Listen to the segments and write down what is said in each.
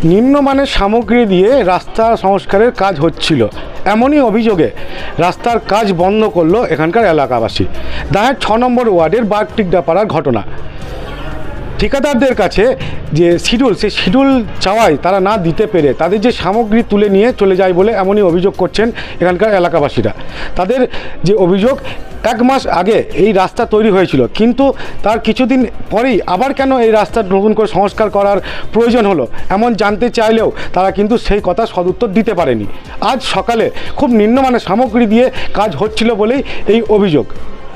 নিম্নমানের সামগ্রী দিয়ে রাস্তা সংস্কারের কাজ হচ্ছিল, এমনই অভিযোগে রাস্তার কাজ বন্ধ করলো এখানকার এলাকাবাসী। দায়ের 6 নম্বর ওয়ার্ডের বাগটিকডাপাড়ার ঘটনা। ঠিকাদারদের কাছে যে শিডিউল, সেই শিডিউল চাওয়ায় তারা না দিতে পেরে তাদের যে সামগ্রী তুলে নিয়ে চলে যায় বলে এমনই অভিযোগ করছেন এখানকার এলাকাবাসীরা। তাদের যে অভিযোগ, 1 মাস আগে এই রাস্তা তৈরি হয়েছিল, কিন্তু তার কিছুদিন পরেই আবার কেন এই রাস্তা নতুন করে সংস্কার করার প্রয়োজন হলো এমন জানতে চাইলেও তারা কিন্তু সেই কথা সদুত্তর দিতে পারেনি। আজ সকালে খুব নিম্নমানের সামগ্রী দিয়ে কাজ হচ্ছিল বলেই এই অভিযোগ,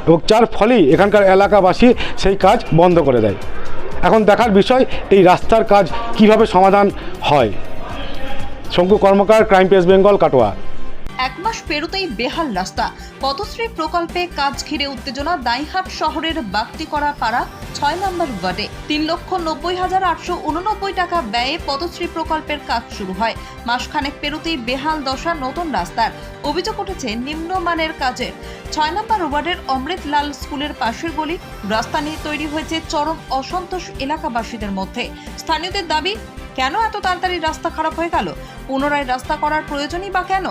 এবং যার ফলেই এখানকার এলাকাবাসী সেই কাজ বন্ধ করে দেয়। এখন দেখার বিষয় এই রাস্তার কাজ কিভাবে সমাধান হয়। শঙ্কু কর্মকার, ক্রাইম প্রেস বেঙ্গল, কাটোয়া। 1 মাস পেরোতেই বেহাল রাস্তা। পথশ্রী প্রকল্পে কাজ ঘিরে উত্তেজনা দাইহাট শহরের বাগটিকড়া পাড়া 6 নম্বর ওয়ার্ডে। 3,90,889 টাকা ব্যয়ে পথশ্রী প্রকল্পের কাজ শুরু হয়। মাসখানেক পেরোতেই বেহাল দশা নতুন রাস্তার। অভিযোগ উঠেছে নিম্নমানের কাজের। 6 নম্বর ওয়ার্ডের অমৃতলাল স্কুলের পাশের গলি রাস্তা নিয়ে তৈরি হয়েছে চরম অসন্তোষ এলাকাবাসীদের মধ্যে। স্থানীয়দের দাবি, কেন এত তাড়াতাড়ি রাস্তা খারাপ হয়ে গেল? পুনরায় রাস্তা করার প্রয়োজনই বা কেন?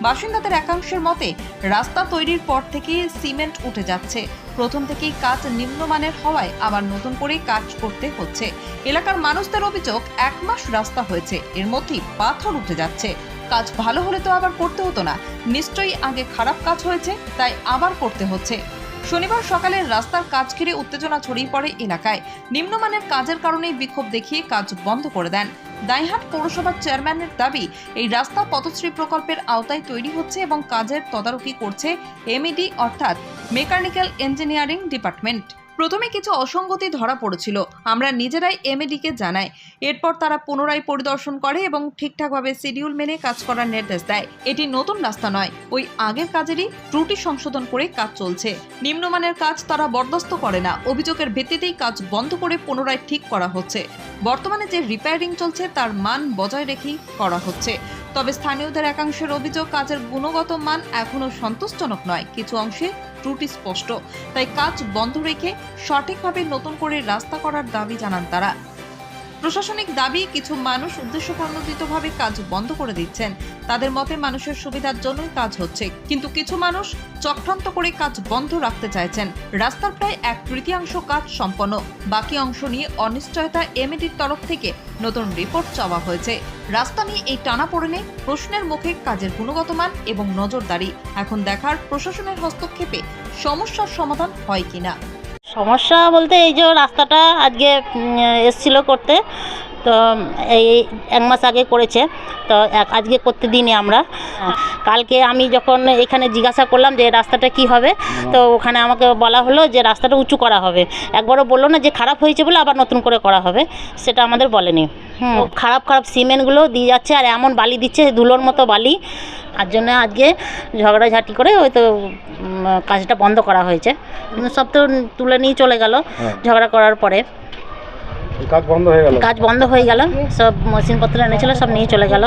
বাসিন্দাদের একাংশের মতে, রাস্তা তৈরির পর থেকেই সিমেন্ট উঠে যাচ্ছে। প্রথম থেকেই কাজ নিম্নমানের হওয়ায় আবার নতুন করে কাজ করতে হচ্ছে। এলাকার মানুষদের অভিযোগ, 1 মাস রাস্তা হয়েছে, এর মধ্যেই পাথর উঠে যাচ্ছে। কাজ ভালো হলে তো আবার করতে হতো না, নিশ্চয়ই আগে খারাপ কাজ হয়েছে, তাই আবার করতে হচ্ছে। শনিবার সকালে রাস্তার কাজ ঘিরে উত্তেজনা ছড়িয়ে পড়ে এলাকায়। নিম্নমানের কাজের কারণেই বিক্ষোভ দেখিয়ে কাজ বন্ধ করে দেন। দাইহাট পৌরসভার চেয়ারম্যানের দাবি, এই রাস্তা পথশ্রী প্রকল্পের আওতায় তৈরি হচ্ছে এবং কাজের তদারকি করছে MED অর্থাৎ মেকানিক্যাল ইঞ্জিনিয়ারিং ডিপার্টমেন্ট। প্রথমে কিছু অসঙ্গতি ধরা পড়েছিল, আমরা নিজেরাই MED-কে জানাই। এরপর তারা পুনরায় পরিদর্শন করে এবং ঠিকঠাকভাবে শিডিউল মেনে কাজ করার নির্দেশ দেয়। এটি নতুন রাস্তা নয়, ওই আগের কাজেরই ত্রুটি সংশোধন করে কাজ চলছে। নিম্নমানের কাজ তারা বরদাস্ত করে না। অভিযোগের ভিত্তিতেই কাজ বন্ধ করে পুনরায় ঠিক করা হচ্ছে। বর্তমানে যে রিপেয়ারিং চলছে তার মান বজায় রেখেই করা হচ্ছে। তবে স্থানীয়দের একাংশের অভিযোগ, কাজের গুণগত মান এখনও সন্তোষজনক নয়, কিছু অংশে ত্রুটি স্পষ্ট। তাই কাজ বন্ধ রেখে সঠিকভাবে নতুন করে রাস্তা করার দাবি জানান তারা। প্রশাসনিক দাবি, কিছু মানুষ উদ্দেশ্যপ্রণোদিতভাবে কাজ বন্ধ করে দিচ্ছেন। তাদের মতে মানুষের সুবিধার জন্যই কাজ হচ্ছে, কিন্তু কিছু মানুষ চক্রান্ত করে কাজ বন্ধ রাখতে চাইছেন। রাস্তার প্রায় 1/3 কাজ সম্পন্ন, বাকি অংশ নিয়ে অনিশ্চয়তা। MED-র তরফ থেকে নতুন রিপোর্ট চাওয়া হয়েছে। রাস্তা নিয়ে এই টানাপোড়েনে প্রশ্নের মুখে কাজের গুণগত মান এবং নজরদারি। এখন দেখার প্রশাসনের হস্তক্ষেপে সমস্যার সমাধান হয় কিনা। সমস্যা বলতে, এই যে রাস্তাটা আজকে এসছিল করতে, তো এই 1 মাস আগে করেছে, তো আজকে করতে দিইনি আমরা। কালকে আমি যখন এখানে জিজ্ঞাসা করলাম যে রাস্তাটা কি হবে, তো ওখানে আমাকে বলা হলো যে রাস্তাটা উঁচু করা হবে। একবারও বললো না যে খারাপ হয়েছে বলে আবার নতুন করে করা হবে, সেটা আমাদের বলেনি। খারাপ সিমেন্টগুলো দিয়ে যাচ্ছে, আর এমন বালি দিচ্ছে ধুলোর মতো বালি। আর জন্য আজকে ঝগড়াঝাটি করে হয়তো কাজটা বন্ধ করা হয়েছে। সব তো তুলে নিয়ে চলে গেল ঝগড়া করার পরে। কাজ বন্ধ হয়ে গেল, সব মেশিনপত্র এনেছিল, সব নিয়ে চলে গেল।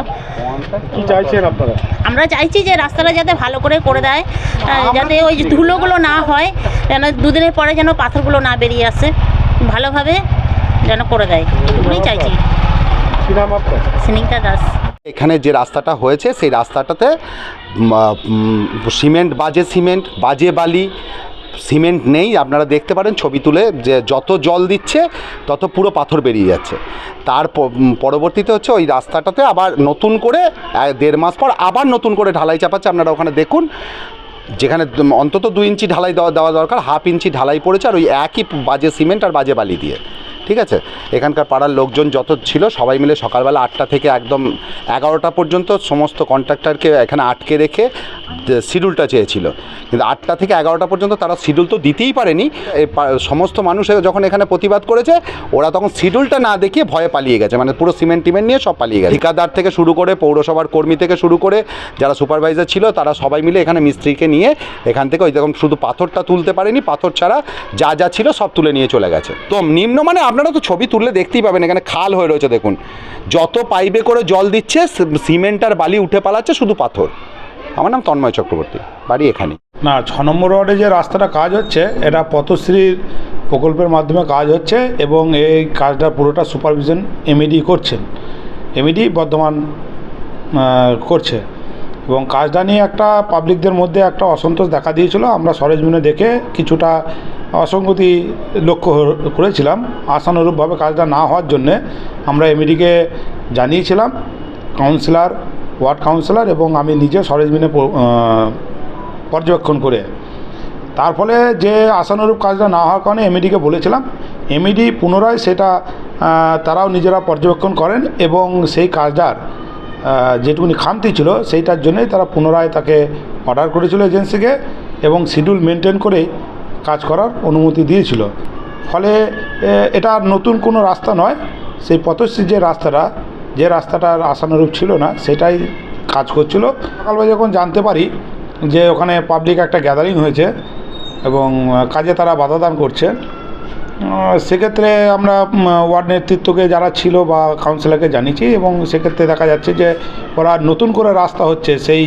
কি চাইছেন আপনারা? আমরা চাইছি যে রাস্তাটা যাতে ভালো করে দেয়, যাতে ওই যে ধুলোগুলো না হয়, যেন 2 দিনের পরে যেন পাথরগুলো না বেরিয়ে আসে, ভালোভাবে যেন করে দেয়, এটুকুই চাইছি। কি নাম আপনার? স্নিগ্ধা দাস। এখানে যে রাস্তাটা হয়েছে সেই রাস্তাটাতে বাজে বালি, সিমেন্ট নেই। আপনারা দেখতে পারেন ছবি তুলে, যে যত জল দিচ্ছে তত পুরো পাথর বেরিয়ে যাচ্ছে। তার পরবর্তীতে হচ্ছে ওই রাস্তাটাতে আবার নতুন করে 1.5 মাস পর আবার নতুন করে ঢালাই চাপাচ্ছে। আপনারা ওখানে দেখুন, যেখানে অন্তত 2 ইঞ্চি ঢালাই দেওয়া দরকার, 1/2 ইঞ্চি ঢালাই পড়েছে, আর ওই একই বাজে সিমেন্ট আর বাজে বালি দিয়ে। ঠিক আছে, এখানকার পাড়ার লোকজন যত ছিল সবাই মিলে সকালবেলা 8টা থেকে একদম 11টা পর্যন্ত সমস্ত কন্ট্রাক্টরকে এখানে আটকে রেখে শিডিউলটা চেয়েছিল, কিন্তু 8টা থেকে 11টা পর্যন্ত তারা শিডিউল তো দিতেই পারেনি। সমস্ত মানুষ যখন এখানে প্রতিবাদ করেছে, ওরা তখন শিডিউলটা না দেখিয়ে ভয়ে পালিয়ে গেছে, মানে পুরো সিমেন্ট নিয়ে সব পালিয়ে গেছে। ঠিকাদার থেকে শুরু করে পৌরসভার কর্মী থেকে শুরু করে যারা সুপারভাইজার ছিল, তারা সবাই মিলে এখানে মিস্ত্রিকে নিয়ে এখান থেকে ওই রকম শুধু পাথরটা তুলতে পারেনি, পাথর ছাড়া যা ছিল সব তুলে নিয়ে চলে গেছে। তো নিম্নমানে আপনারা তো ছবি তুললে দেখতেই পাবেন, এখানে খাল হয়ে রয়েছে দেখুন, যত পাইপে করে জল দিচ্ছে সিমেন্ট আর বালি উঠে পালাচ্ছে, শুধু পাথর। আমার নাম তন্ময় চক্রবর্তী, বাড়ি এখানে। না, 6 নম্বর ওয়ার্ডে যে রাস্তাটা কাজ হচ্ছে, এটা পথশ্রীর প্রকল্পের মাধ্যমে কাজ হচ্ছে এবং এই কাজটা পুরোটা সুপারভিশন MED করছেন। এমইডি বর্ধমান করছে। এবং কাজটা নিয়ে একটা পাবলিকদের মধ্যে একটা অসন্তোষ দেখা দিয়েছিল। আমরা সরেজমিনে দেখে কিছুটা অসঙ্গতি লক্ষ্য করেছিলাম। আশানুরূপভাবে কাজটা না হওয়ার জন্যে আমরা এমইডিকে জানিয়েছিলাম, কাউন্সিলর, ওয়ার্ড কাউন্সিলর এবং আমি নিজে সরেজমিনে পর্যবেক্ষণ করে। তার ফলে যে আশানুরূপ কাজটা না হওয়ার কারণে এমইডিকে বলেছিলাম, এমইডি পুনরায় সেটা তারাও নিজেরা পর্যবেক্ষণ করেন এবং সেই কাজটার যেটুকুনি খামতি ছিল সেইটার জন্যই তারা পুনরায় তাকে অর্ডার করেছিল এজেন্সিকে এবং শিডিউল মেনটেন করেই কাজ করার অনুমতি দিয়েছিল। ফলে এটা নতুন কোনো রাস্তা নয়, সেই পথশ্রী যে রাস্তাটার আশানুরূপ ছিল না সেটাই কাজ করছিল। সকালবেলা যখন জানতে পারি যে ওখানে পাবলিক একটা গ্যাদারিং হয়েছে এবং কাজে তারা বাধাদান করছেন, সেক্ষেত্রে আমরা ওয়ার্ড নেতৃত্বকে যারা ছিল বা কাউন্সিলরকে জানিয়েছি এবং সেক্ষেত্রে দেখা যাচ্ছে যে ওরা নতুন করে রাস্তা হচ্ছে সেই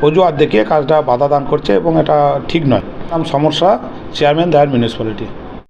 অজুহাত দেখিয়ে কাজটা বাধাদান করছে এবং এটা ঠিক নয়। সমস্যা চেয়ারম্যান দায়ের মিউনিসিপ্যালিটি।